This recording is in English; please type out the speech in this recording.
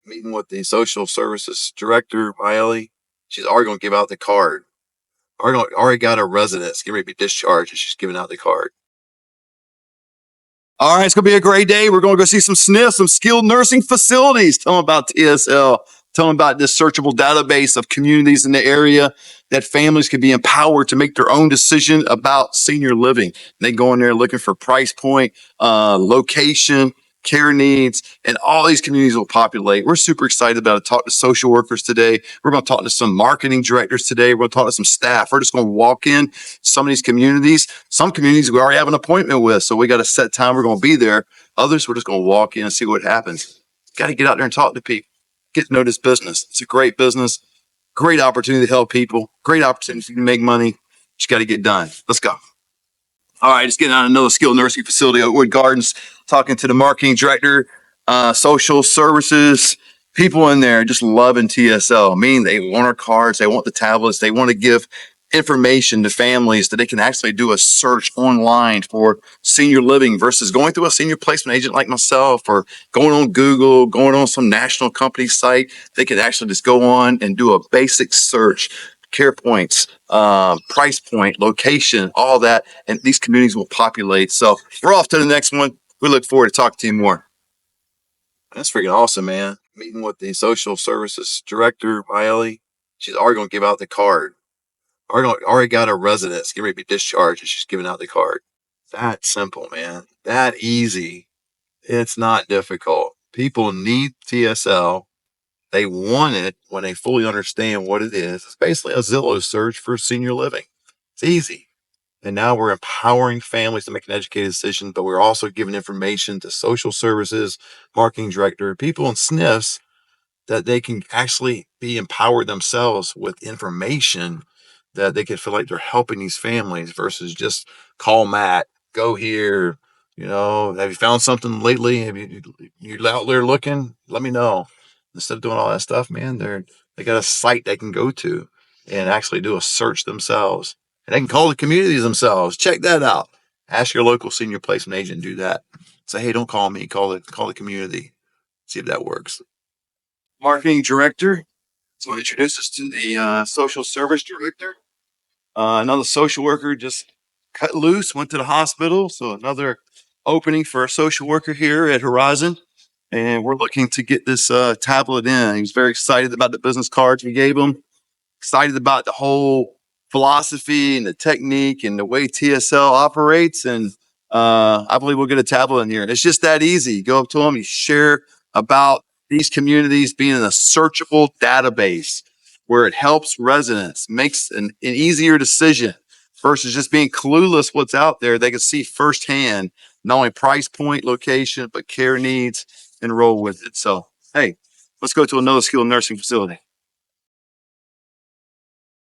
meeting with the social services director, Miley. She's already going to give out the card. Already got a residence, getting ready to be discharged, and she's giving out the card. All right, it's going to be a great day. We're going to go see some SNFs, some skilled nursing facilities. Tell them about TSL. Tell them about this searchable database of communities in the area that families can be empowered to make their own decision about senior living. They go in there looking for price point, location, care needs, and all these communities will populate. We're super excited about it. Talk to social workers today. We're going to talk to some marketing directors today. We're going to talk to some staff. We're just going to walk in some of these communities. Some communities we already have an appointment with, so we got a set time. We're going to be there. Others, we're just going to walk in and see what happens. Got to get out there and talk to people. Get to know this business. It's a great business. Great opportunity to help people. Great opportunity to make money. Just got to get done. Let's go. All right, just getting on another skilled nursing facility, Oakwood Gardens, talking to the marketing director, social services, people in there just loving TSL. Meaning they want our cards, they want the tablets, they want to give information to families that they can actually do a search online for senior living versus going through a senior placement agent like myself or going on Google, going on some national company site. They can actually just go on and do a basic search. Care points, price point, location, all that, and these communities will populate. So we're off to the next one. We look forward to talking to you more. That's freaking awesome, man. Meeting with the social services director, Miley. She's already going to give out the card. Already got a residence, getting ready to be discharged, and she's giving out the card. That simple, man. That easy. It's not difficult. People need TSL. They want it when they fully understand what it is. It's basically a Zillow search for senior living. It's easy. And now we're empowering families to make an educated decision, but we're also giving information to social services, marketing director, people in SNFs that they can actually be empowered themselves with information that they can feel like they're helping these families versus just call Matt, go here. Have you found something lately? Have you out there looking? Let me know. Instead of doing all that stuff, man, they got a site they can go to and actually do a search themselves. And they can call the communities themselves. Check that out. Ask your local senior placement agent to do that. Say, hey, don't call me. Call the community. See if that works. Marketing director. So introduce us to the social service director. Another social worker just cut loose, went to the hospital. So another opening for a social worker here at Horizon. And we're looking to get this tablet in. He was very excited about the business cards we gave him, excited about the whole philosophy and the technique and the way TSL operates. And I believe we'll get a tablet in here. It's just that easy. You go up to him, you share about these communities being in a searchable database where it helps residents, makes an easier decision versus just being clueless what's out there. They can see firsthand not only price point, location, but care needs, and roll with it. So, hey, let's go to another skilled nursing facility.